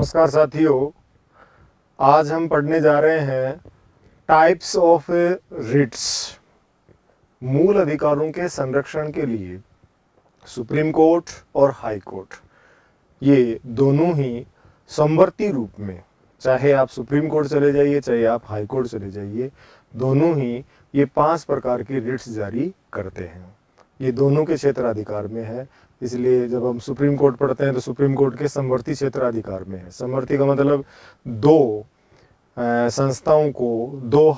नमस्कार साथियों, आज हम पढ़ने जा रहे हैं टाइप्स ऑफ रिट्स। मूल अधिकारों के संरक्षण के लिए सुप्रीम कोर्ट और हाई कोर्ट, ये दोनों ही समवर्ती रूप में, चाहे आप सुप्रीम कोर्ट चले जाइए चाहे आप हाई कोर्ट चले जाइए, दोनों ही ये 5 प्रकार की रिट्स जारी करते हैं। ये दोनों के क्षेत्राधिकार में है, इसलिए जब हम सुप्रीम कोर्ट पढ़ते हैं तो सुप्रीम कोर्ट के समवर्ती क्षेत्राधिकार में है। समवर्ती का मतलब दो संस्थाओं को, दो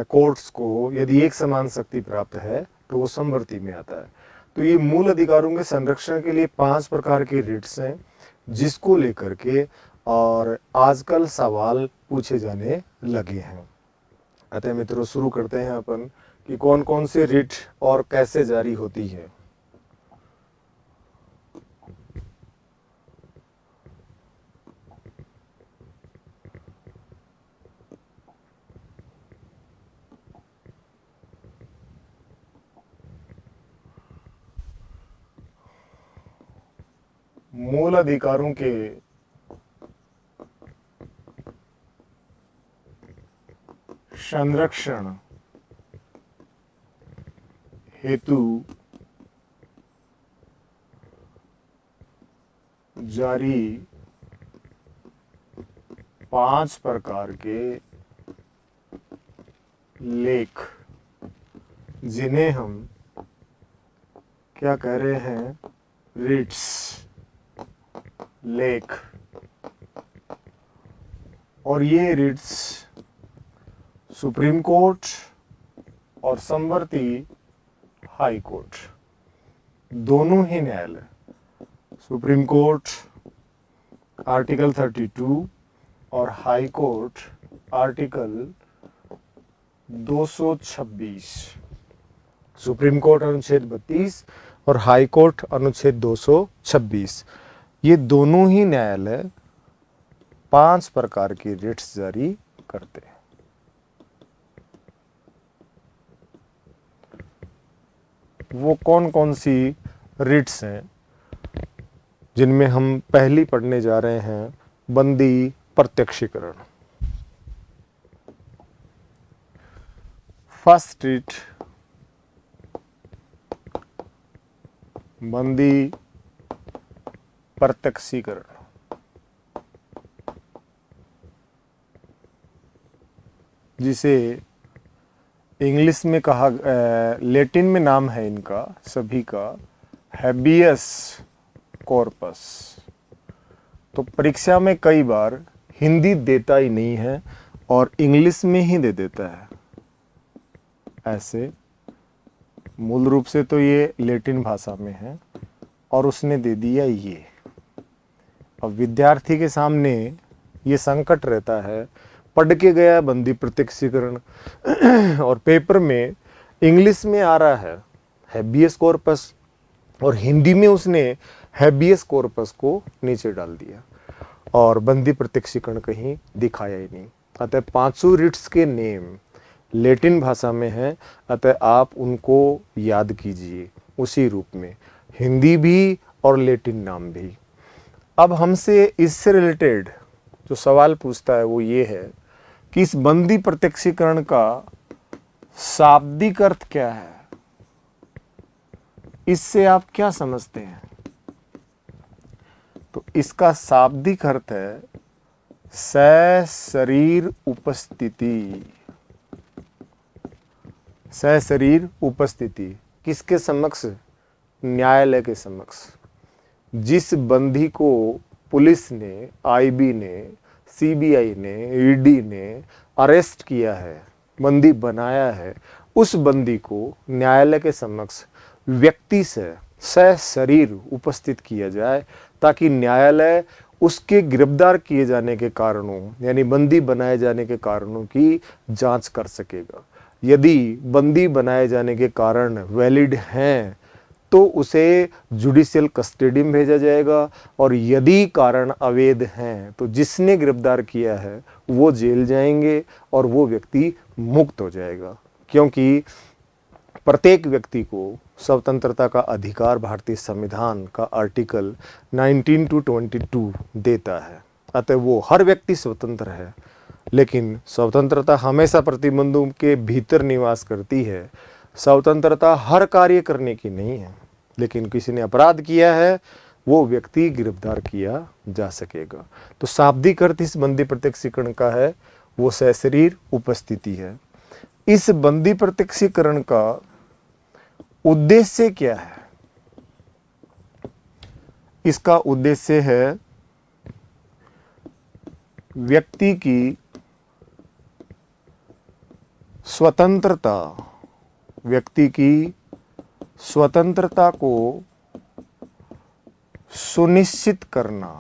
कोर्ट्स को यदि एक समान शक्ति प्राप्त है तो वो समवर्ती में आता है। तो ये मूल अधिकारों के संरक्षण के लिए 5 प्रकार के रिट्स हैं, जिसको लेकर के और आजकल सवाल पूछे जाने लगे हैं। अतः मित्रों, शुरू करते हैं अपन कि कौन कौन सी रिट और कैसे जारी होती है। मूल अधिकारों के संरक्षण हेतु जारी 5 प्रकार के लेख, जिन्हें हम क्या कह रहे हैं, रिट्स, लेख। और ये रिट्स सुप्रीम कोर्ट और समवर्ती हाई कोर्ट, दोनों ही न्यायालय, सुप्रीम कोर्ट आर्टिकल 32 और high court article 226, supreme court अनुच्छेद 32 और हाई कोर्ट अनुच्छेद 226, ये दोनों ही न्यायालय 5 प्रकार की रिट्स जारी करते हैं। वो कौन कौन सी रिट्स हैं जिनमें हम पहली पढ़ने जा रहे हैं, बंदी प्रत्यक्षीकरण। फर्स्ट रिट, बंदी प्रत्यक्षीकरण। जिसे इंग्लिश में कहा, लैटिन में नाम है इनका सभी का, हैबियस कॉर्पस। तो परीक्षा में कई बार हिंदी देता ही नहीं है और इंग्लिश में ही दे देता है। ऐसे मूल रूप से तो ये लैटिन भाषा में है और उसने दे दिया ये। अब विद्यार्थी के सामने ये संकट रहता है, पढ़ के गया बंदी प्रत्यक्षीकरण और पेपर में इंग्लिश में आ रहा है हैबियस कॉर्पस और हिंदी में उसने हैबियस कॉर्पस को नीचे डाल दिया और बंदी प्रत्यक्षीकरण कहीं दिखाया ही नहीं। अतः 5 रिट्स के नेम लैटिन भाषा में है, अतः आप उनको याद कीजिए उसी रूप में, हिंदी भी और लैटिन नाम भी। अब हमसे इससे रिलेटेड जो सवाल पूछता है वो ये है कि इस बंदी प्रत्यक्षीकरण का शाब्दिक अर्थ क्या है, इससे आप क्या समझते हैं। तो इसका शाब्दिक अर्थ है सशरीर उपस्थिति। सशरीर उपस्थिति किसके समक्ष? न्यायालय के समक्ष। जिस बंदी को पुलिस ने, आईबी ने, सीबीआई ने, ईडी ने अरेस्ट किया है, बंदी बनाया है, उस बंदी को न्यायालय के समक्ष व्यक्ति से सशरीर उपस्थित किया जाए, ताकि न्यायालय उसके गिरफ्तार किए जाने के कारणों, यानी बंदी बनाए जाने के कारणों की जांच कर सकेगा। यदि बंदी बनाए जाने के कारण वैलिड हैं तो उसे जुडिशियल कस्टडी में भेजा जाएगा, और यदि कारण अवैध हैं तो जिसने गिरफ्तार किया है वो जेल जाएंगे और वो व्यक्ति मुक्त हो जाएगा। क्योंकि प्रत्येक व्यक्ति को स्वतंत्रता का अधिकार भारतीय संविधान का आर्टिकल 19 to 22 देता है। अतः वो हर व्यक्ति स्वतंत्र है, लेकिन स्वतंत्रता हमेशा प्रतिबंधों के भीतर निवास करती है। स्वतंत्रता हर कार्य करने की नहीं है, लेकिन किसी ने अपराध किया है वो व्यक्ति गिरफ्तार किया जा सकेगा। तो शाब्दिक अर्थ इस बंदी प्रत्यक्षीकरण का है वो सशरीर उपस्थिति है। इस बंदी प्रत्यक्षीकरण का उद्देश्य क्या है? इसका उद्देश्य है व्यक्ति की स्वतंत्रता, व्यक्ति की स्वतंत्रता को सुनिश्चित करना,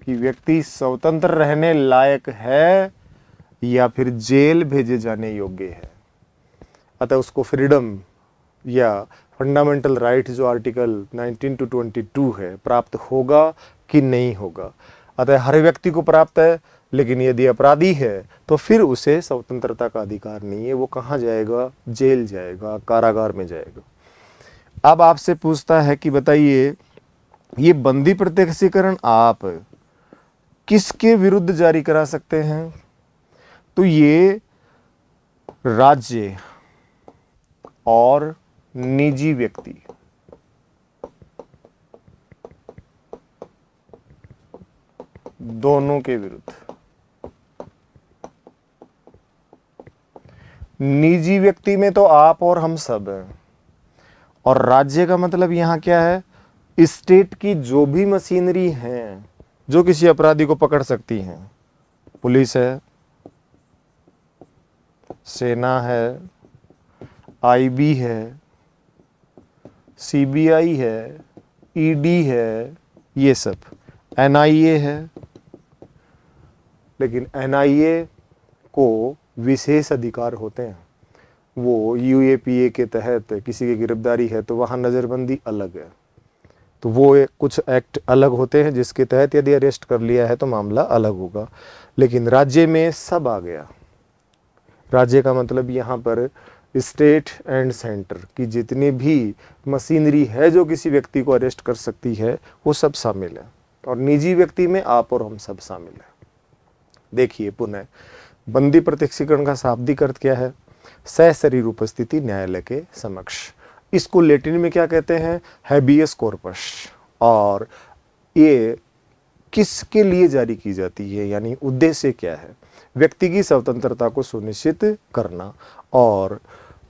कि व्यक्ति स्वतंत्र रहने लायक है या फिर जेल भेजे जाने योग्य है। अतः उसको फ्रीडम या फंडामेंटल राइट जो आर्टिकल 19 to 22 है प्राप्त होगा कि नहीं होगा। अतः हर व्यक्ति को प्राप्त है, लेकिन यदि अपराधी है तो फिर उसे स्वतंत्रता का अधिकार नहीं है। वो कहाँ जाएगा? जेल जाएगा, कारागार में जाएगा। अब आपसे पूछता है कि बताइए ये बंदी प्रत्यक्षीकरण आप किसके विरुद्ध जारी करा सकते हैं? तो ये राज्य और निजी व्यक्ति दोनों के विरुद्ध। निजी व्यक्ति में तो आप और हम सब हैं, और राज्य का मतलब यहां क्या है? स्टेट की जो भी मशीनरी हैं जो किसी अपराधी को पकड़ सकती हैं, पुलिस है, सेना है, आईबी है, सीबीआई है, ईडी है, ये सब, एनआईए है। लेकिन एनआईए को विशेष अधिकार होते हैं। वो यूएपीए के तहत किसी की गिरफ्तारी है तो वहाँ नज़रबंदी अलग है, तो वो कुछ एक्ट अलग होते हैं जिसके तहत यदि अरेस्ट कर लिया है तो मामला अलग होगा। लेकिन राज्य में सब आ गया। राज्य का मतलब यहाँ पर स्टेट एंड सेंटर की जितनी भी मशीनरी है जो किसी व्यक्ति को अरेस्ट कर सकती है वो सब शामिल है, और निजी व्यक्ति में आप और हम सब शामिल है। देखिए पुनः बंदी प्रत्यक्षीकरण का शाब्दिक अर्थ क्या है? सशरीर उपस्थिति न्यायालय के समक्ष। इसको लैटिन में क्या कहते हैं? Habeas corpus. और ये किसके लिए जारी की जाती है, यानी उद्देश्य क्या है? व्यक्ति की स्वतंत्रता को सुनिश्चित करना। और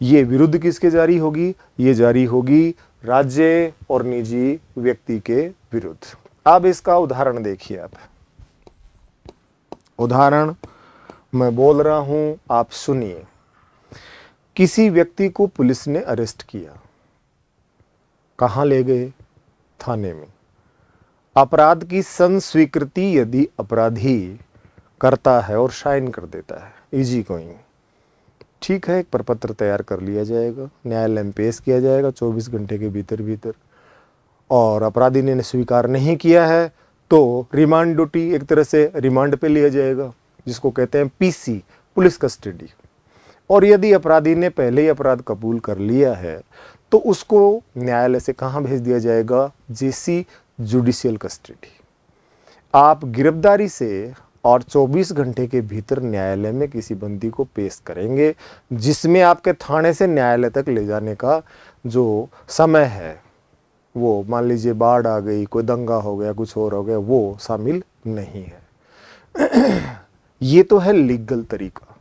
ये विरुद्ध किसके जारी होगी? ये जारी होगी राज्य और निजी व्यक्ति के विरुद्ध। अब इसका उदाहरण देखिए। आप उदाहरण मैं बोल रहा हूं, आप सुनिए। किसी व्यक्ति को पुलिस ने अरेस्ट किया, कहां ले गए? थाने में। अपराध की संस्वीकृति यदि अपराधी करता है और साइन कर देता है, इजी गोइंग, ठीक है, एक प्रपत्र तैयार कर लिया जाएगा, न्यायालय में पेश किया जाएगा 24 घंटे के भीतर। और अपराधी ने स्वीकार नहीं किया है तो रिमांड ड्यूटी, एक तरह से रिमांड पे लिया जाएगा, जिसको कहते हैं पीसी, पुलिस कस्टडी। और यदि अपराधी ने पहले ही अपराध कबूल कर लिया है तो उसको न्यायालय से कहाँ भेज दिया जाएगा? जेसी, जुडिशियल कस्टडी। आप गिरफ्तारी से और 24 घंटे के भीतर न्यायालय में किसी बंदी को पेश करेंगे, जिसमें आपके थाने से न्यायालय तक ले जाने का जो समय है वो, मान लीजिए बाढ़ आ गई, कोई दंगा हो गया, कुछ और हो गया, वो शामिल नहीं है। ये तो है लीगल तरीका।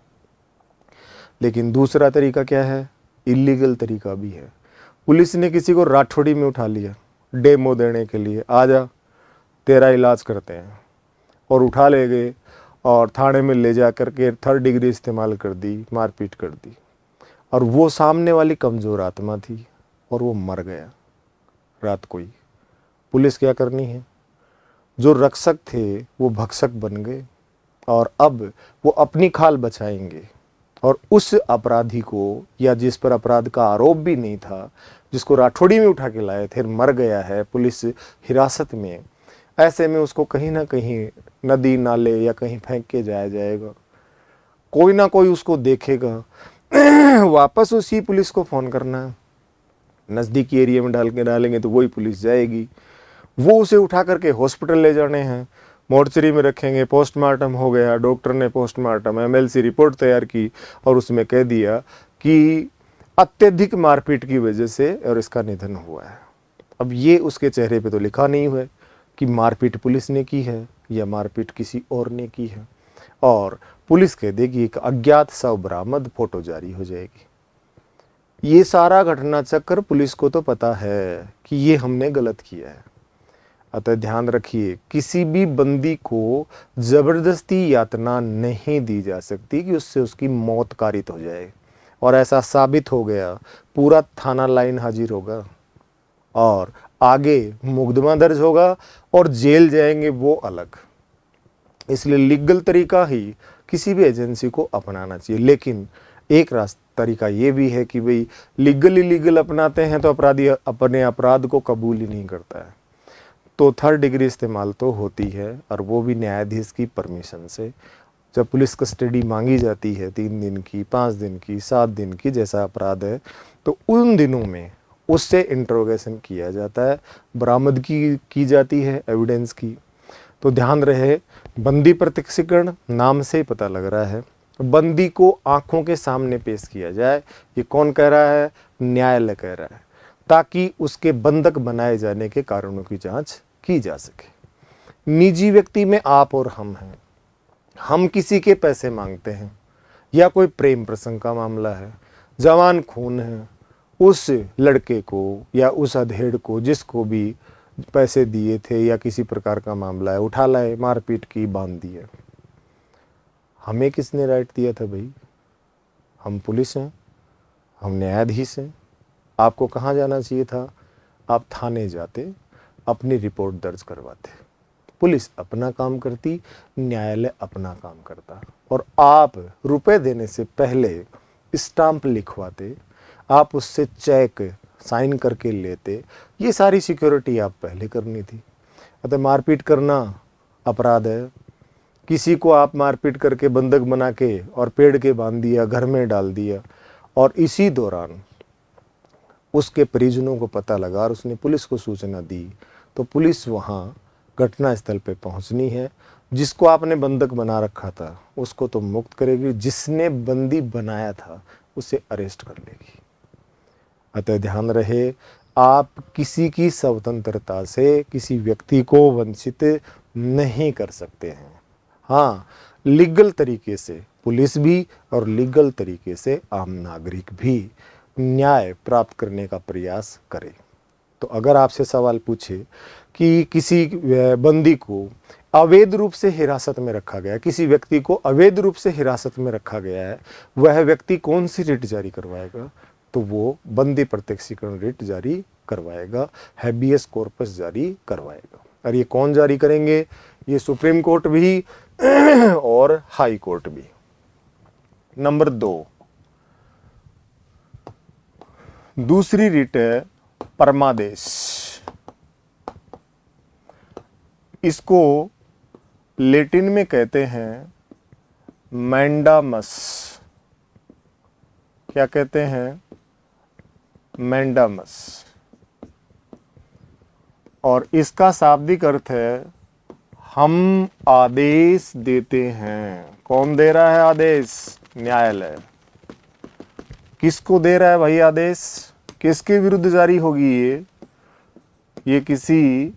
लेकिन दूसरा तरीका क्या है? इलीगल तरीका भी है। पुलिस ने किसी को राठौड़ी में उठा लिया डेमो देने के लिए, आजा तेरा इलाज करते हैं, और उठा ले गए और थाने में ले जा करके 3rd डिग्री इस्तेमाल कर दी, मारपीट कर दी, और वो सामने वाली कमज़ोर आत्मा थी और वो मर गया रात को ही। पुलिस क्या करनी है? जो रक्षक थे वो भक्षक बन गए, और अब वो अपनी खाल बचाएंगे, और उस अपराधी को, या जिस पर अपराध का आरोप भी नहीं था, जिसको राठौड़ी में उठा के लाए थे, मर गया है पुलिस हिरासत में, ऐसे में उसको कहीं ना कहीं नदी नाले या कहीं फेंक के जाया जाएगा। कोई ना कोई उसको देखेगा, वापस उसी पुलिस को फ़ोन करना है, नज़दीकी एरिया में डालेंगे तो वही पुलिस जाएगी, वो उसे उठा करके हॉस्पिटल ले जाने हैं, मोर्चरी में रखेंगे, पोस्टमार्टम हो गया, डॉक्टर ने पोस्टमार्टम एमएलसी रिपोर्ट तैयार की और उसमें कह दिया कि अत्यधिक मारपीट की वजह से और इसका निधन हुआ है। अब ये उसके चेहरे पे तो लिखा नहीं हुआ है कि मारपीट पुलिस ने की है या मारपीट किसी और ने की है, और पुलिस कह देगी एक अज्ञात शव बरामद, फोटो जारी हो जाएगी। ये सारा घटना चक्र पुलिस को तो पता है कि ये हमने गलत किया है। अतः ध्यान रखिए, किसी भी बंदी को जबरदस्ती यातना नहीं दी जा सकती कि उससे उसकी मौत कारित हो जाए, और ऐसा साबित हो गया पूरा थाना लाइन हाजिर होगा और आगे मुकदमा दर्ज होगा और जेल जाएंगे वो अलग। इसलिए लीगल तरीका ही किसी भी एजेंसी को अपनाना चाहिए। लेकिन एक तरीका ये भी है कि भाई लीगल इलीगल अपनाते हैं तो अपराधी अपने अपराध को कबूल ही नहीं करता है, तो थर्ड डिग्री इस्तेमाल तो होती है, और वो भी न्यायाधीश की परमिशन से। जब पुलिस कस्टडी मांगी जाती है 3 दिन की, 5 दिन की, 7 दिन की, जैसा अपराध है, तो उन दिनों में उससे इंट्रोगेशन किया जाता है, बरामदगी की जाती है एविडेंस की। तो ध्यान रहे, बंदी प्रत्यक्षीकरण नाम से ही पता लग रहा है, बंदी को आंखों के सामने पेश किया जाए। ये कौन कह रहा है? न्यायालय कह रहा है, ताकि उसके बंधक बनाए जाने के कारणों की जांच की जा सके। निजी व्यक्ति में आप और हम हैं, हम किसी के पैसे मांगते हैं या कोई प्रेम प्रसंग का मामला है, जवान खून है, उस लड़के को या उस अधेड़ को जिसको भी पैसे दिए थे या किसी प्रकार का मामला है, उठा लाए, मारपीट की, बांध दिए। हमें किसने राइट दिया था भाई? हम पुलिस हैं, हम न्यायाधीश हैं। आपको कहाँ जाना चाहिए था? आप थाने जाते, अपनी रिपोर्ट दर्ज करवाते। पुलिस अपना काम करती, न्यायालय अपना काम करता, और आप रुपए देने से पहले स्टाम्प लिखवाते, आप उससे चेक साइन करके लेते। ये सारी सिक्योरिटी आप पहले करनी थी। अतः मारपीट करना अपराध है। किसी को आप मारपीट करके बंधक बना के और पेड़ के बांध दिया, घर में डाल दिया, और इसी दौरान उसके परिजनों को पता लगा और उसने पुलिस को सूचना दी, तो पुलिस वहाँ घटना स्थल पे पहुँचनी है। जिसको आपने बंधक बना रखा था उसको तो मुक्त करेगी, जिसने बंदी बनाया था उसे अरेस्ट कर लेगी। अतः ध्यान रहे, आप किसी की स्वतंत्रता से किसी व्यक्ति को वंचित नहीं कर सकते हैं। हाँ, लीगल तरीके से पुलिस भी और लीगल तरीके से आम नागरिक भी न्याय प्राप्त करने का प्रयास करें। तो अगर आपसे सवाल पूछे कि किसी बंदी को अवैध रूप से हिरासत में रखा गया, किसी व्यक्ति को अवैध रूप से हिरासत में रखा गया है, वह व्यक्ति कौन सी रिट जारी करवाएगा? तो वो बंदी प्रत्यक्षीकरण रिट जारी करवाएगा, हैबियस कॉर्पस जारी करवाएगा। और ये कौन जारी करेंगे? ये सुप्रीम कोर्ट भी और हाई कोर्ट भी। नंबर 2, दूसरी रिट है परमादेश। इसको लैटिन में कहते हैं मैंडामस। क्या कहते हैं? मैंडामस। और इसका शाब्दिक अर्थ है हम आदेश देते हैं। कौन दे रहा है आदेश? न्यायालय। किसको दे रहा है भाई आदेश? किसके विरुद्ध जारी होगी ये किसी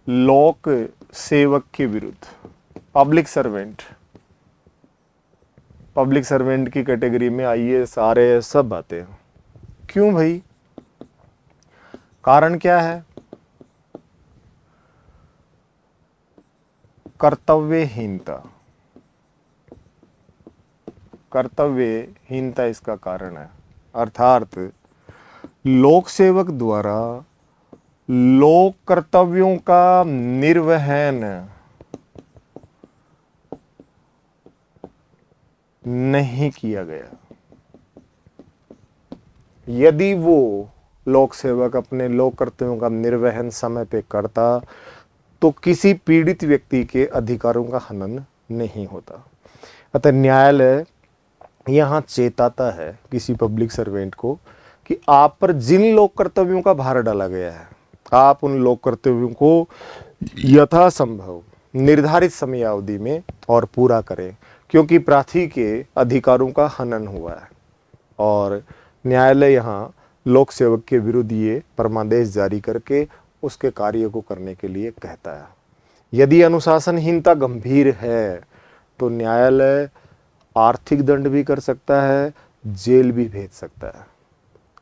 लोक सेवक के विरुद्ध, पब्लिक सर्वेंट। पब्लिक सर्वेंट की कैटेगरी में आईएएस, आरएएस सब आते हैं। क्यों भाई? कारण क्या है? कर्तव्यहीनता। कर्तव्यहीनता इसका कारण है। अर्थात लोक सेवक द्वारा लोक कर्तव्यों का निर्वहन नहीं किया गया। यदि वो लोक सेवक अपने लोक कर्तव्यों का निर्वहन समय पे करता तो किसी पीड़ित व्यक्ति के अधिकारों का हनन नहीं होता। अतः न्यायालय यहाँ चेताता है किसी पब्लिक सर्वेंट को कि आप पर जिन लोक कर्तव्यों का भार डाला गया है, आप उन लोक कर्तव्यों को यथासंभव निर्धारित समयावधि में और पूरा करें, क्योंकि प्रार्थी के अधिकारों का हनन हुआ है और न्यायालय यहाँ लोक सेवक के विरुद्ध ये परमादेश जारी करके उसके कार्य को करने के लिए कहता है। यदि अनुशासनहीनता गंभीर है तो न्यायालय आर्थिक दंड भी कर सकता है, जेल भी भेज सकता है।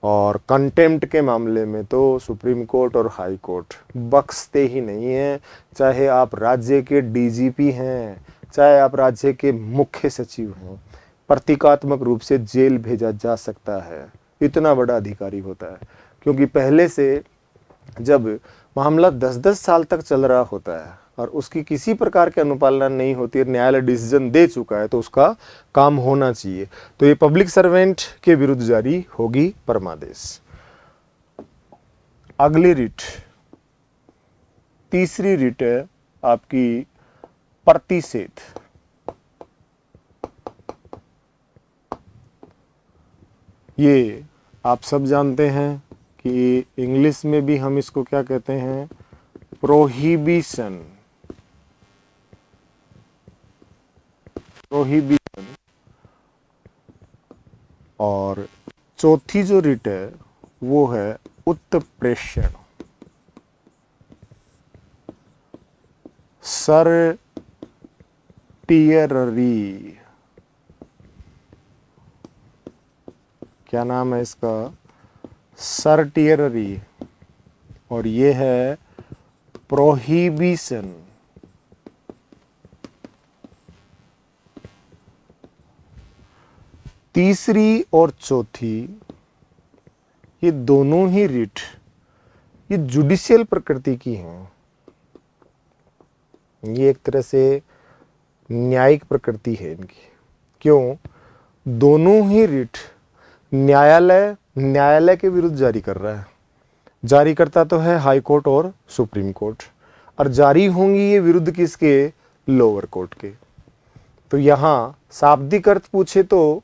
और कंटेम्प्ट के मामले में तो सुप्रीम कोर्ट और हाई कोर्ट बख्शते ही नहीं है, चाहे आप राज्य के डीजीपी हैं, चाहे आप राज्य के मुख्य सचिव हैं, प्रतीकात्मक रूप से जेल भेजा जा सकता है। इतना बड़ा अधिकारी होता है, क्योंकि पहले से जब मामला 10-10 साल तक चल रहा होता है और उसकी किसी प्रकार की अनुपालना नहीं होती है, न्यायालय डिसीजन दे चुका है तो उसका काम होना चाहिए। तो ये पब्लिक सर्वेंट के विरुद्ध जारी होगी परमादेश। अगली रिट, तीसरी रिट है आपकी प्रतिषेध। ये आप सब जानते हैं कि इंग्लिश में भी हम इसको क्या कहते हैं, प्रोहिबिशन। प्रोहिबिशन। और चौथी जो रिट है वो है उत्प्रेषण। सर्टियररी, क्या नाम है इसका, सर्टियररी। और ये है प्रोहिबिशन। तीसरी और चौथी ये दोनों ही रिट ये जुडिशियल प्रकृति की हैं। ये एक तरह से न्यायिक प्रकृति है इनकी। क्यों? दोनों ही रिट न्यायालय के विरुद्ध जारी कर रहा है। जारी करता तो है हाई कोर्ट और सुप्रीम कोर्ट, और जारी होंगी ये विरुद्ध किसके, लोअर कोर्ट के। तो यहाँ शाब्दिक अर्थ पूछे तो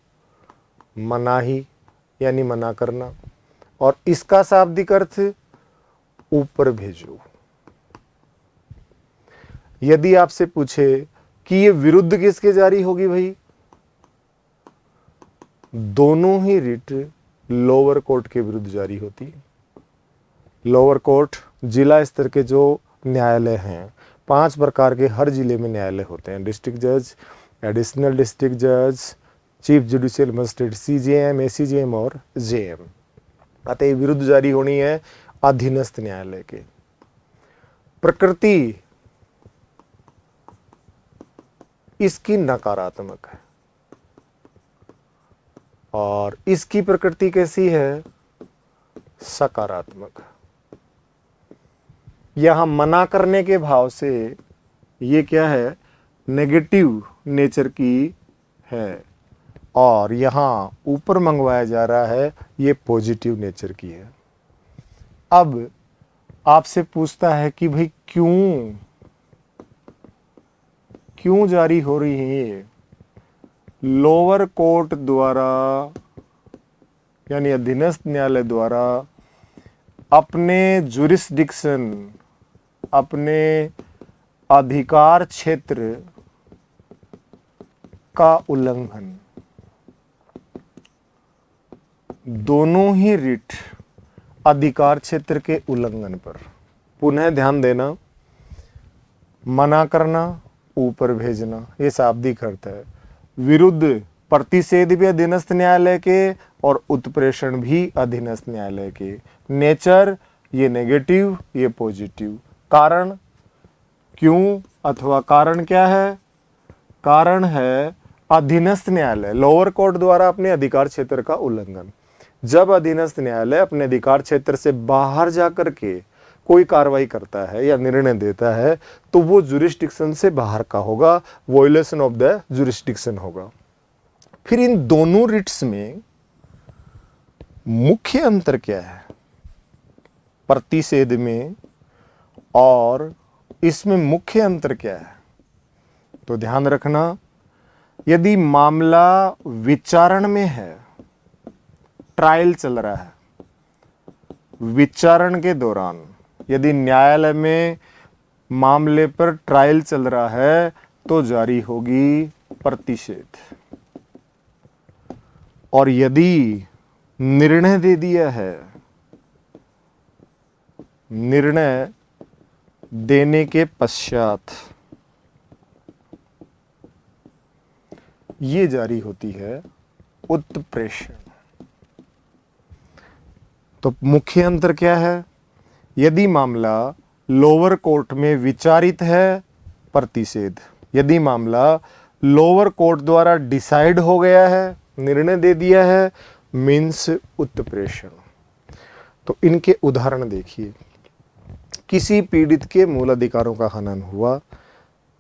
मनाही यानी मना करना, और इसका शाब्दिक अर्थ ऊपर भेजो। यदि आपसे पूछे कि ये विरुद्ध किसके जारी होगी, भाई दोनों ही रिट लोअर कोर्ट के विरुद्ध जारी होती है। लोअर कोर्ट जिला स्तर के जो न्यायालय हैं, 5 प्रकार के हर जिले में न्यायालय होते हैं, डिस्ट्रिक्ट जज, एडिशनल डिस्ट्रिक्ट जज, chief judicial magistrate, CJM, ACJM और जेएम। अतः विरुद्ध जारी होनी है अधीनस्थ न्यायालय के। प्रकृति इसकी नकारात्मक है और इसकी प्रकृति कैसी है, सकारात्मक। यहां मना करने के भाव से ये क्या है, नेगेटिव नेचर की है, और यहां ऊपर मंगवाया जा रहा है ये पॉजिटिव नेचर की है। अब आपसे पूछता है कि भाई क्यों जारी हो रही है ये, लोअर कोर्ट द्वारा यानी अधीनस्थ न्यायालय द्वारा अपने जुरिस्डिक्शन, अपने अधिकार क्षेत्र का उल्लंघन। दोनों ही रिट अधिकार क्षेत्र के उल्लंघन पर, पुनः ध्यान देना, मना करना, ऊपर भेजना, ये शाब्दिक अर्थ है। विरुद्ध प्रतिषेध भी अधीनस्थ न्यायालय के और उत्प्रेषण भी अधीनस्थ न्यायालय के। नेचर ये नेगेटिव, ये पॉजिटिव। कारण क्यों अथवा कारण क्या है, कारण है अधीनस्थ न्यायालय, लोअर कोर्ट द्वारा अपने अधिकार क्षेत्र का उल्लंघन। जब अधीनस्थ न्यायालय अपने अधिकार क्षेत्र से बाहर जाकर के कोई कार्रवाई करता है या निर्णय देता है तो वो जुरिस्डिक्शन से बाहर का होगा, वॉयलेशन ऑफ द जुरिस्डिक्शन होगा। फिर इन दोनों रिट्स में मुख्य अंतर क्या है, प्रतिषेध में और इसमें मुख्य अंतर क्या है? तो ध्यान रखना, यदि मामला विचारण में है, ट्रायल चल रहा है, विचारण के दौरान यदि न्यायालय में मामले पर ट्रायल चल रहा है तो जारी होगी प्रतिषेध। और यदि निर्णय दे दिया है, निर्णय देने के पश्चात ये जारी होती है उत्प्रेषण। तो मुख्य अंतर क्या है? यदि मामला लोअर कोर्ट में विचारित है, प्रतिषेध। यदि मामला लोअर कोर्ट द्वारा डिसाइड हो गया है, निर्णय दे दिया है, मीन्स उत्प्रेषण। तो इनके उदाहरण देखिए। किसी पीड़ित के मूल अधिकारों का हनन हुआ,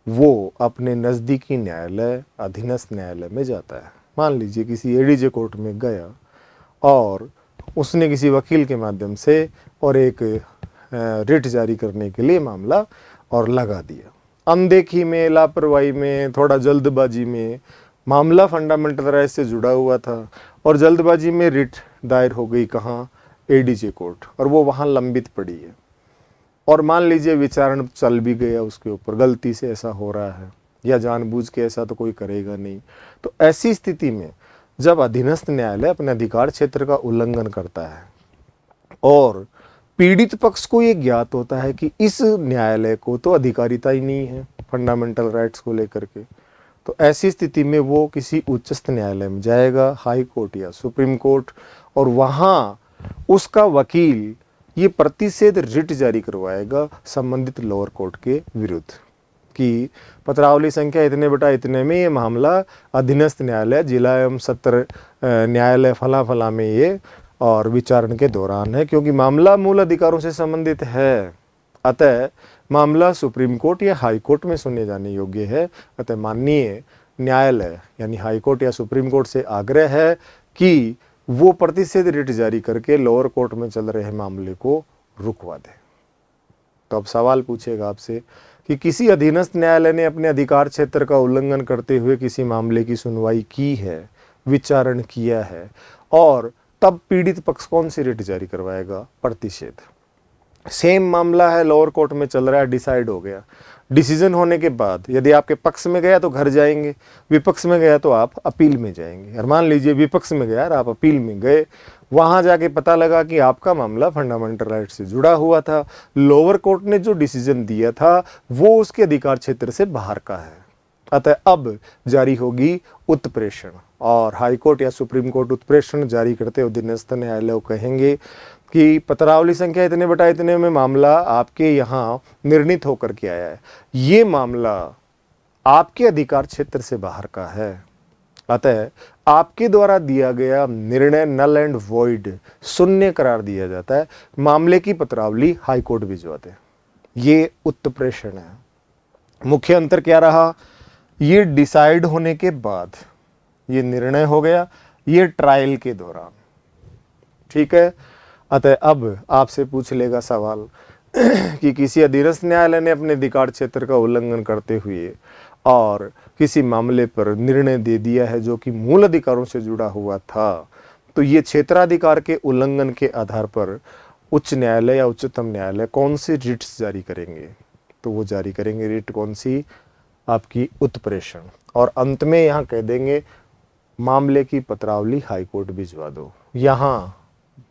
वो अपने नज़दीकी न्यायालय, अधीनस्थ न्यायालय में जाता है। मान लीजिए किसी एडीजे कोर्ट में गया और उसने किसी वकील के माध्यम से और एक रिट जारी करने के लिए मामला और लगा दिया। अनदेखी में, लापरवाही में, थोड़ा जल्दबाजी में, मामला फंडामेंटल राइट से जुड़ा हुआ था और जल्दबाजी में रिट दायर हो गई कहाँ? एडीजे कोर्ट, और वो वहाँ लंबित पड़ी है। और मान लीजिए विचारण चल भी गया उसके ऊपर, गलती से ऐसा हो रहा है या जानबूझ के ऐसा तो कोई करेगा नहीं। तो ऐसी स्थिति में जब अधीनस्थ न्यायालय अपने अधिकार क्षेत्र का उल्लंघन करता है और पीड़ित पक्ष को ये ज्ञात होता है कि इस न्यायालय को तो अधिकारिता ही नहीं है फंडामेंटल राइट्स को लेकर के, तो ऐसी स्थिति में वो किसी उच्चस्थ न्यायालय में जाएगा, हाई कोर्ट या सुप्रीम कोर्ट, और वहाँ उसका वकील ये प्रतिषेध रिट जारी करवाएगा संबंधित लोअर कोर्ट के विरुद्ध कि पत्रावली संख्या इतने बटा इतने में ये मामला अधीनस्थ न्यायालय जिला एवं सत्र न्यायालय फला फला में ये और विचारण के दौरान है, क्योंकि मामला मूल अधिकारों से संबंधित है, अतः मामला सुप्रीम कोर्ट या हाई कोर्ट में सुने जाने योग्य है। अतः माननीय न्यायालय यानी हाई कोर्ट या सुप्रीम कोर्ट से आग्रह है कि वो प्रतिषेध रिट जारी करके लोअर कोर्ट में चल रहे मामले को रुकवा दे। तो अब सवाल पूछेगा आपसे कि किसी अधीनस्थ न्यायालय ने अपने अधिकार क्षेत्र का उल्लंघन करते हुए किसी मामले की सुनवाई की है, विचारण किया है, और तब पीड़ित पक्ष कौन सी रिट जारी करवाएगा? प्रतिषेध। सेम मामला है, लोअर कोर्ट में चल रहा है, डिसाइड हो गया। डिसीजन होने के बाद यदि आपके पक्ष में गया तो घर जाएंगे, विपक्ष में गया तो आप अपील में जाएंगे। और मान लीजिए विपक्ष में गया और आप अपील में गए, वहां जाके पता लगा कि आपका मामला फंडामेंटल राइट से जुड़ा हुआ था, लोअर कोर्ट ने जो डिसीजन दिया था वो उसके अधिकार क्षेत्र से बाहर का है, अतः अब जारी होगी उत्प्रेषण। और हाई कोर्ट या सुप्रीम कोर्ट उत्प्रेषण जारी करते हुए अधीनस्थ न्यायालय को कहेंगे कि पत्रावली संख्या इतने बटा इतने में मामला आपके यहाँ निर्णीत होकर के आया है, ये मामला आपके अधिकार क्षेत्र से बाहर का है, अतः आपके द्वारा दिया गया निर्णय नल एंड वॉइड, शून्य करार दिया जाता है, मामले की पत्रावली हाई कोर्ट भिजवाते हैं। ये उत्प्रेषण है। मुख्य अंतर क्या रहा? ये डिसाइड होने के बाद ये निर्णय हो गया, ये ट्रायल के दौरान, ठीक है। अतः अब आपसे पूछ लेगा सवाल कि किसी अधीनस्थ न्यायालय ने अपने अधिकार क्षेत्र का उल्लंघन करते हुए और किसी मामले पर निर्णय दे दिया है जो कि मूल अधिकारों से जुड़ा हुआ था, तो ये क्षेत्राधिकार के उल्लंघन के आधार पर उच्च न्यायालय या उच्चतम न्यायालय कौन सी रिट्स जारी करेंगे? तो वो जारी करेंगे रिट कौन सी? आपकी उत्प्रेषण। और अंत में यहाँ कह देंगे मामले की पत्रावली हाई कोर्ट भिजवा दो, यहाँ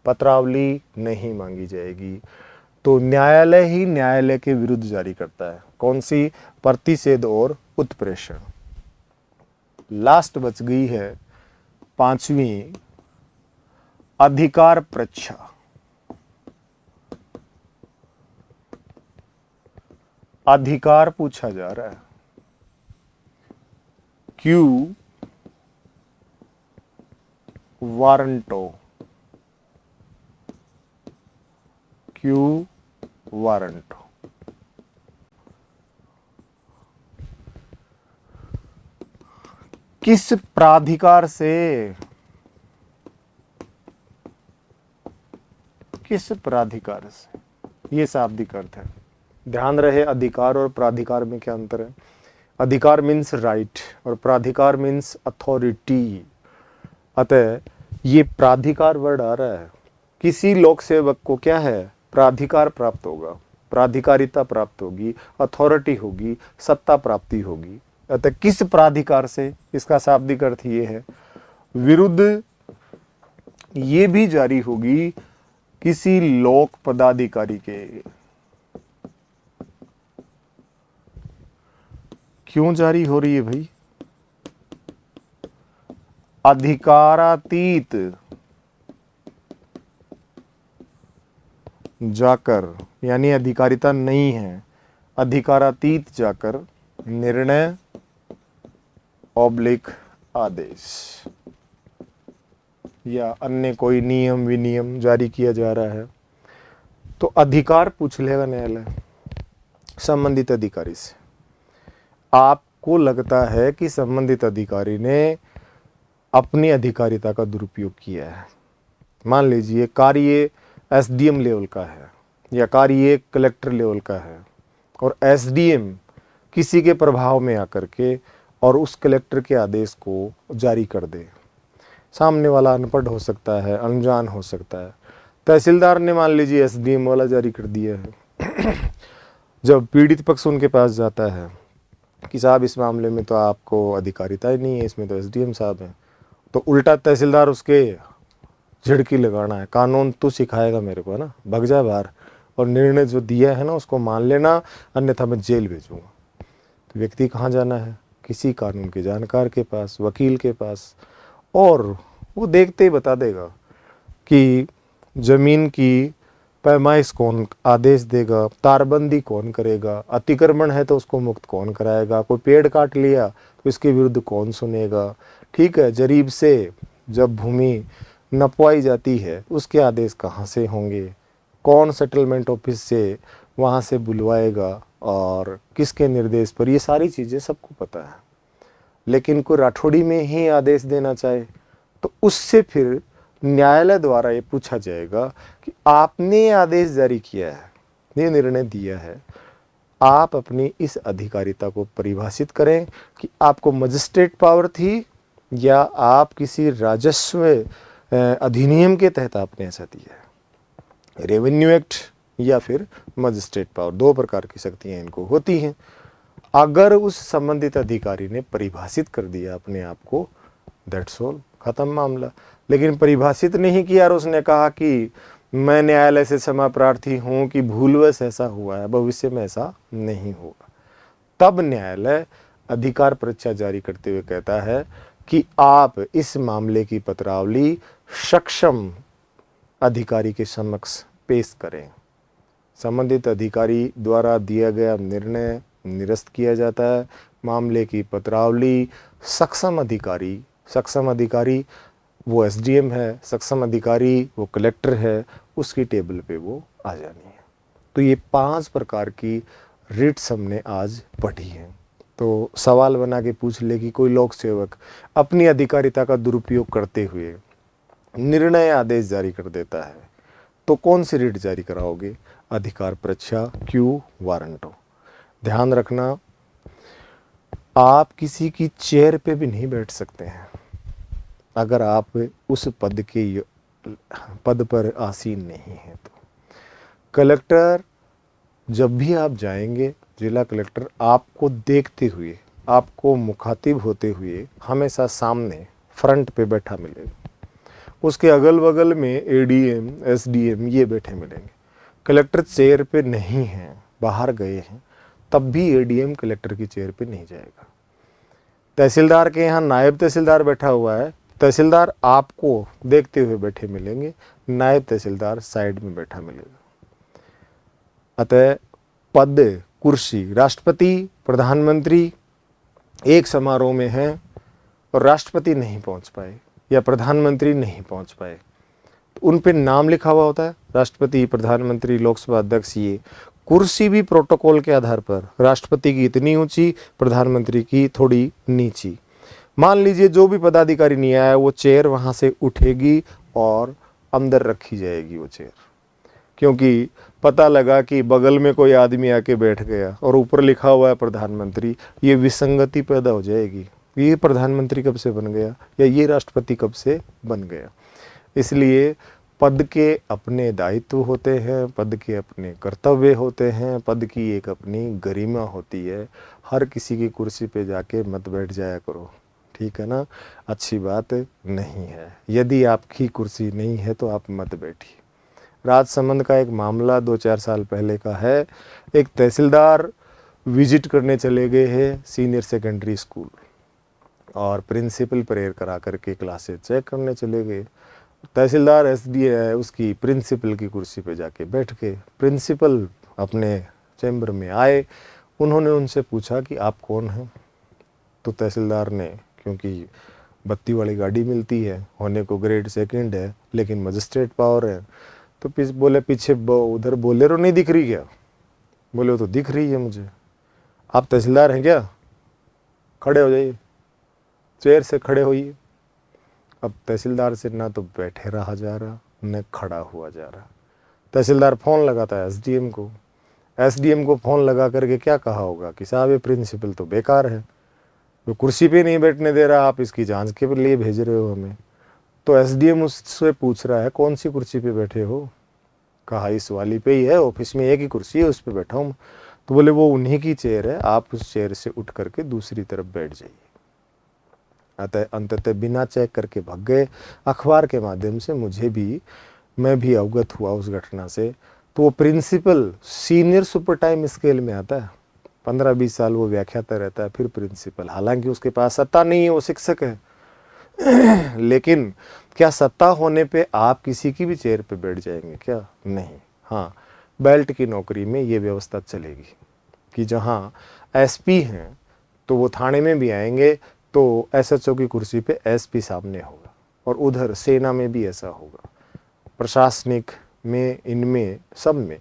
पत्रावली नहीं मांगी जाएगी। तो न्यायालय ही न्यायालय के विरुद्ध जारी करता है, कौन सी? प्रतिषेध और उत्प्रेषण। लास्ट बच गई है पांचवी, अधिकार परीक्षा। अधिकार पूछा जा रहा है, क्यू वारंटो, क्यू वारंटो। किस प्राधिकार से, किस प्राधिकार से, ये शाब्दिक अर्थ है। ध्यान रहे अधिकार और प्राधिकार में क्या अंतर है। अधिकार मीन्स राइट और प्राधिकार मीन्स अथॉरिटी। अतः ये प्राधिकार वर्ड आ रहा है, किसी लोक सेवक को क्या है? प्राधिकार प्राप्त होगा, प्राधिकारिता प्राप्त होगी, अथॉरिटी होगी, सत्ता प्राप्ति होगी। अतः किस प्राधिकार से, इसका शाब्दिक अर्थ ये है विरुद्ध ये भी जारी होगी किसी लोक पदाधिकारी के। क्यों जारी हो रही है भाई? अधिकारातीत जाकर, यानी अधिकारिता नहीं है, अधिकारातीत जाकर निर्णय ऑब्लिक आदेश या अन्य कोई नियम विनियम जारी किया जा रहा है तो अधिकार पूछ लेगा न्यायालय संबंधित अधिकारी से। आपको लगता है कि संबंधित अधिकारी ने अपनी अधिकारिता का दुरुपयोग किया है, मान लीजिए कार्य एसडीएम लेवल का है या कार्य कलेक्टर लेवल का है और एसडीएम किसी के प्रभाव में आकर के और उस कलेक्टर के आदेश को जारी कर दे। सामने वाला अनपढ़ हो सकता है, अनजान हो सकता है, तहसीलदार ने मान लीजिए एसडीएम वाला जारी कर दिया है। जब पीड़ित पक्ष उनके पास जाता है कि साहब इस मामले में तो आपको अधिकारिता ही नहीं है, इसमें तो एसडीएम साहब हैं, तो उल्टा तहसीलदार उसके झिड़की लगाना है, कानून तू सिखाएगा मेरे को, है ना, भग जा बाहर, और निर्णय जो दिया है ना उसको मान लेना, अन्यथा मैं जेल भेजूंगा। तो व्यक्ति कहाँ जाना है? किसी कानून के जानकार के पास, वकील के पास, और वो देखते ही बता देगा कि जमीन की पैमाइश कौन आदेश देगा, तारबंदी कौन करेगा, अतिक्रमण है तो उसको मुक्त कौन कराएगा, कोई पेड़ काट लिया तो इसके विरुद्ध कौन सुनेगा, ठीक है, जरीब से जब भूमि नपवाई जाती है उसके आदेश कहाँ से होंगे, कौन सेटलमेंट ऑफिस से वहाँ से बुलवाएगा और किसके निर्देश पर, ये सारी चीज़ें सबको पता है। लेकिन कोई राठौड़ी में ही आदेश देना चाहे तो उससे फिर न्यायालय द्वारा ये पूछा जाएगा कि आपने आदेश जारी किया है, ये निर्णय दिया है, आप अपनी इस अधिकारिता को परिभाषित करें कि आपको मजिस्ट्रेट पावर थी या आप किसी राजस्व अधिनियम के तहत आपने ऐसा दिया है, रेवेन्यू एक्ट या फिर मजिस्ट्रेट पावर, दो प्रकार की शक्तियाँ इनको होती हैं। अगर उस संबंधित अधिकारी ने परिभाषित कर दिया अपने आप को, दैट्स ऑल, खत्म मामला। लेकिन परिभाषित नहीं किया और उसने कहा कि मैं न्यायालय से क्षमा प्रार्थी हूँ कि भूलवश ऐसा हुआ है, भविष्य में ऐसा नहीं होगा, तब न्यायालय अधिकार परीक्षा जारी करते हुए कहता है कि आप इस मामले की पत्रावली सक्षम अधिकारी के समक्ष पेश करें। संबंधित अधिकारी द्वारा दिया गया निर्णय निरस्त किया जाता है। मामले की पत्रावली सक्षम अधिकारी वो एसडीएम है, सक्षम अधिकारी वो कलेक्टर है, उसकी टेबल पे वो आ जानी है। तो ये 5 प्रकार की रिट्स हमने आज पढ़ी हैं। तो सवाल बना के पूछ ले कि कोई लोक सेवक अपनी अधिकारिता का दुरुपयोग करते हुए निर्णय आदेश जारी कर देता है तो कौन सी रिट जारी कराओगे? अधिकार परीक्षा क्यू वारंटो। ध्यान रखना, आप किसी की चेयर पे भी नहीं बैठ सकते हैं अगर आप उस पद पर आसीन नहीं हैं। तो कलेक्टर जब भी आप जाएंगे, जिला कलेक्टर आपको देखते हुए, आपको मुखातिब होते हुए हमेशा सामने फ्रंट पे बैठा मिलेगा। उसके अगल बगल में एडीएम, एसडीएम ये बैठे मिलेंगे। कलेक्टर चेयर पे नहीं हैं, बाहर गए हैं, तब भी एडीएम कलेक्टर की चेयर पे नहीं जाएगा। तहसीलदार के यहाँ नायब तहसीलदार बैठा हुआ है, तहसीलदार आपको देखते हुए बैठे मिलेंगे, नायब तहसीलदार साइड में बैठा मिलेगा। अतः पद, कुर्सी, राष्ट्रपति, प्रधानमंत्री एक समारोह में हैं और राष्ट्रपति नहीं पहुंच पाए या प्रधानमंत्री नहीं पहुंच पाए, तो उन पे नाम लिखा हुआ होता है, राष्ट्रपति, प्रधानमंत्री, लोकसभा अध्यक्ष। ये कुर्सी भी प्रोटोकॉल के आधार पर राष्ट्रपति की इतनी ऊंची, प्रधानमंत्री की थोड़ी नीची। मान लीजिए जो भी पदाधिकारी नहीं आया, वो चेयर वहां से उठेगी और अंदर रखी जाएगी वो चेयर, क्योंकि पता लगा कि बगल में कोई आदमी आके बैठ गया और ऊपर लिखा हुआ है प्रधानमंत्री, ये विसंगति पैदा हो जाएगी, ये प्रधानमंत्री कब से बन गया या ये राष्ट्रपति कब से बन गया। इसलिए पद के अपने दायित्व होते हैं, पद के अपने कर्तव्य होते हैं, पद की एक अपनी गरिमा होती है। हर किसी की कुर्सी पे जाके मत बैठ जाया करो, ठीक है ना, अच्छी बात नहीं है। यदि आपकी कुर्सी नहीं है तो आप मत बैठिए। राजसमंद का एक मामला 2-4 साल पहले का है। एक तहसीलदार विजिट करने चले गए हैं सीनियर सेकेंडरी स्कूल और प्रिंसिपल प्रेयर करा करके क्लासेस चेक करने चले गए। तहसीलदार एसडी उसकी प्रिंसिपल की कुर्सी पे जाके बैठ गए। प्रिंसिपल अपने चैम्बर में आए, उन्होंने उनसे पूछा कि आप कौन हैं। तो तहसीलदार ने, क्योंकि बत्ती वाली गाड़ी मिलती है, होने को ग्रेड सेकंड है लेकिन मजिस्ट्रेट पावर है, तो बोले पीछे उधर बोलेरो नहीं दिख रही क्या? बोले वो तो दिख रही है मुझे। आप तहसीलदार हैं क्या? खड़े हो जाइए, चेयर से खड़े होइए। अब तहसीलदार से ना तो बैठे रहा जा रहा न खड़ा हुआ जा रहा। तहसीलदार फ़ोन लगाता है एसडीएम को। एसडीएम को फ़ोन लगा करके क्या कहा होगा कि साहब ये प्रिंसिपल तो बेकार है, वो कुर्सी पे नहीं बैठने दे रहा, आप इसकी जांच के लिए भेज रहे हो हमें। तो एसडीएम उससे पूछ रहा है कौन सी कुर्सी पे बैठे हो? कहा इस वाली पे ही है, ऑफिस में एक ही कुर्सी है उस पर बैठा हूँ। तो बोले वो उन्हीं की चेयर है, आप उस चेयर से उठ करके दूसरी तरफ बैठ जाइए। अतः अंततः बिना चेक करके भाग गए। अखबार के माध्यम से मैं भी अवगत हुआ उस घटना से। तो वो principal senior super time scale में आता है, 15-20 साल वो व्याख्याता रहता है, फिर प्रिंसिपल। हालांकि उसके पास सत्ता नहीं है, वो शिक्षक है लेकिन क्या सत्ता होने पे आप किसी की भी चेयर पे बैठ जाएंगे क्या? नहीं। हाँ, बेल्ट की नौकरी में ये व्यवस्था चलेगी कि जहाँ एसपी हैं तो वो थाने में भी आएंगे तो एसएचओ की कुर्सी पे एसपी सामने होगा, और उधर सेना में भी ऐसा होगा, प्रशासनिक में, इनमें सब में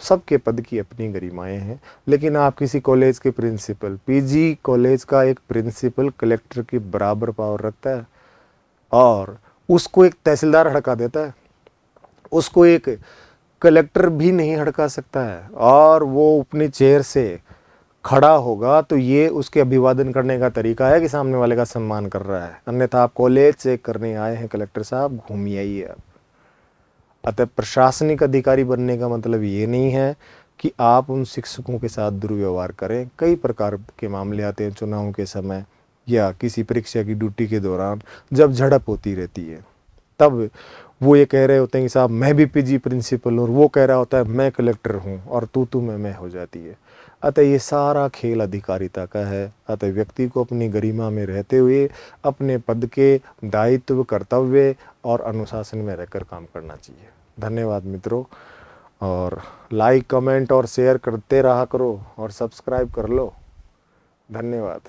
सबके पद की अपनी गरिमाएं हैं। लेकिन आप किसी कॉलेज के प्रिंसिपल, पीजी कॉलेज का एक प्रिंसिपल कलेक्टर के बराबर पावर रखता है और उसको एक तहसीलदार हड़का देता है, उसको एक कलेक्टर भी नहीं हड़का सकता है, और वो अपनी चेयर से खड़ा होगा तो ये उसके अभिवादन करने का तरीका है कि सामने वाले का सम्मान कर रहा है। अन्यथा आप कॉलेज चेक करने आए हैं कलेक्टर साहब, घूमिए आइए आप। अतः प्रशासनिक अधिकारी बनने का मतलब ये नहीं है कि आप उन शिक्षकों के साथ दुर्व्यवहार करें। कई प्रकार के मामले आते हैं चुनाव के समय या किसी परीक्षा की ड्यूटी के दौरान, जब झड़प होती रहती है, तब वो ये कह रहे होते हैं कि साहब मैं भी पीजी प्रिंसिपल हूँ, और वो कह रहा होता है मैं कलेक्टर हूँ, और तू मैं हो जाती है। अतः ये सारा खेल अधिकारिता का है। अतः व्यक्ति को अपनी गरिमा में रहते हुए अपने पद के दायित्व, कर्तव्य और अनुशासन में रहकर काम करना चाहिए। धन्यवाद मित्रों, और लाइक, कमेंट और शेयर करते रहा करो और सब्सक्राइब कर लो। धन्यवाद।